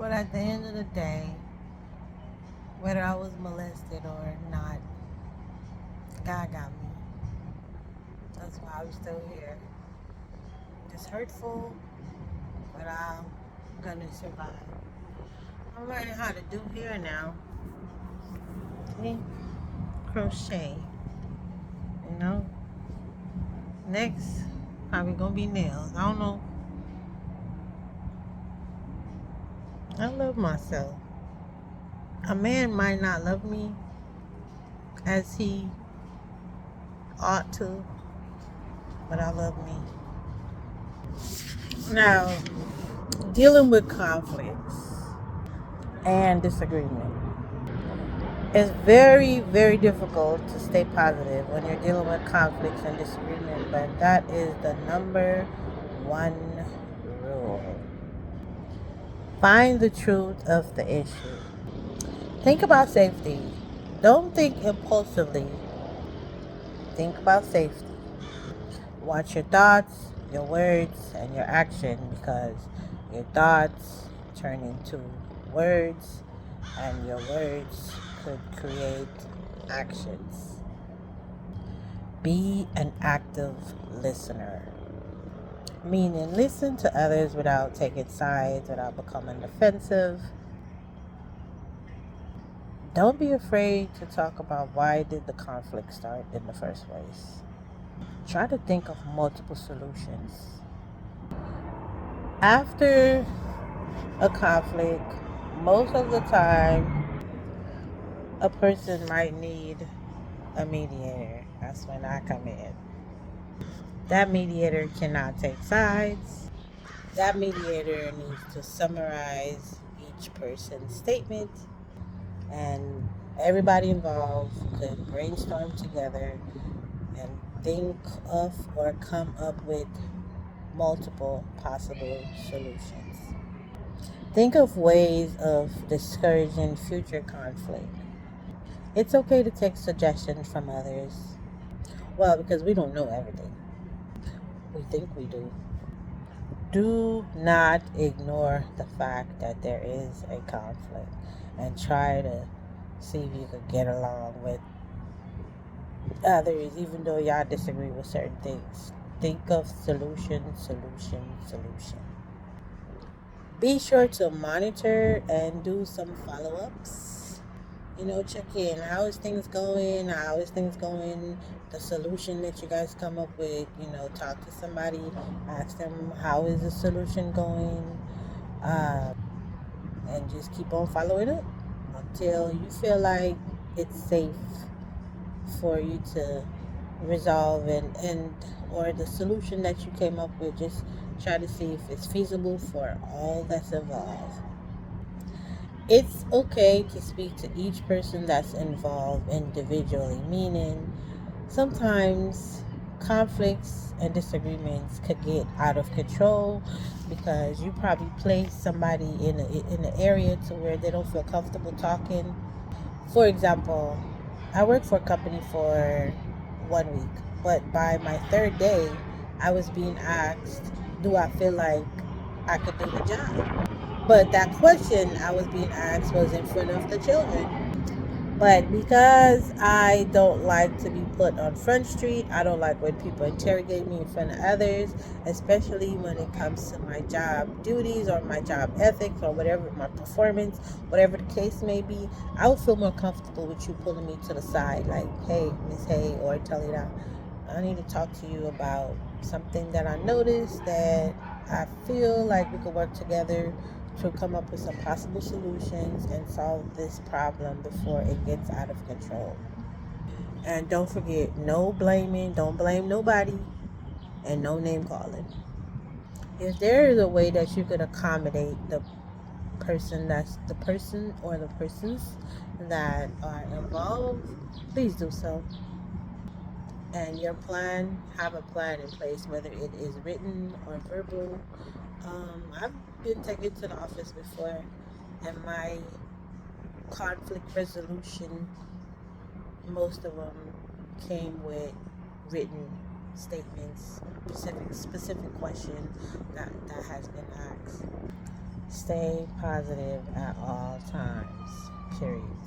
But at the end of the day, whether I was molested or not, God got me. That's why I'm still here. It's hurtful, but I'm gonna survive. I'm learning how to do hair now. See? Crochet. You know? Next, probably gonna be nails. I don't know. I love myself. A man might not love me as he ought to, but I love me. Now, dealing with conflicts and disagreement. It's very, very difficult to stay positive when you're dealing with conflicts and disagreement, but that is the number one rule. Find the truth of the issue. Think about safety. Don't think impulsively. Think about safety. Watch your thoughts, your words, and your action because your thoughts turn into words, and your words could create actions. Be an active listener, meaning listen to others without taking sides, without becoming defensive. Don't be afraid to talk about why did the conflict start in the first place. Try to think of multiple solutions. After a conflict, most of the time, a person might need a mediator. That's when I come in. That mediator cannot take sides. That mediator needs to summarize each person's statement, and everybody involved could brainstorm together and think of or come up with multiple possible solutions. Think of ways of discouraging future conflict. It's okay to take suggestions from others. Well, because we don't know everything. We think we do. Do not ignore the fact that there is a conflict and try to see if you could get along with others, even though y'all disagree with certain things. Think of solution, solution, solution. Be sure to monitor and do some follow ups. Check in. How is things going? How is things going? The solution that you guys come up with, talk to somebody, ask them how is the solution going, um, and just keep on following up until you feel like it's safe for you to resolve and or the solution that you came up with. Just try to see if it's feasible for all that's involved. It's okay to speak to each person that's involved individually, meaning sometimes conflicts and disagreements could get out of control because you probably place somebody in an area to where they don't feel comfortable talking. For example, I worked for a company for 1 week, but by my third day, I was being asked, do I feel like I could do the job? But that question I was being asked was in front of the children. But because I don't like to be put on Front Street, I don't like when people interrogate me in front of others, especially when it comes to my job duties or my job ethics or whatever, my performance, whatever the case may be. I would feel more comfortable with you pulling me to the side, like, hey, Miss Hay, or tell you that I need to talk to you about something that I noticed that I feel like we could work together to come up with some possible solutions and solve this problem before it gets out of control. And don't forget, no blaming, don't blame nobody, and no name calling. If there is a way that you could accommodate the person or the persons that are involved, please do so. And your plan, have a plan in place, whether it is written or verbal. I've been taken to the office before, and my conflict resolution, most of them came with written statements, specific question that has been asked. stay positive at all times. Period.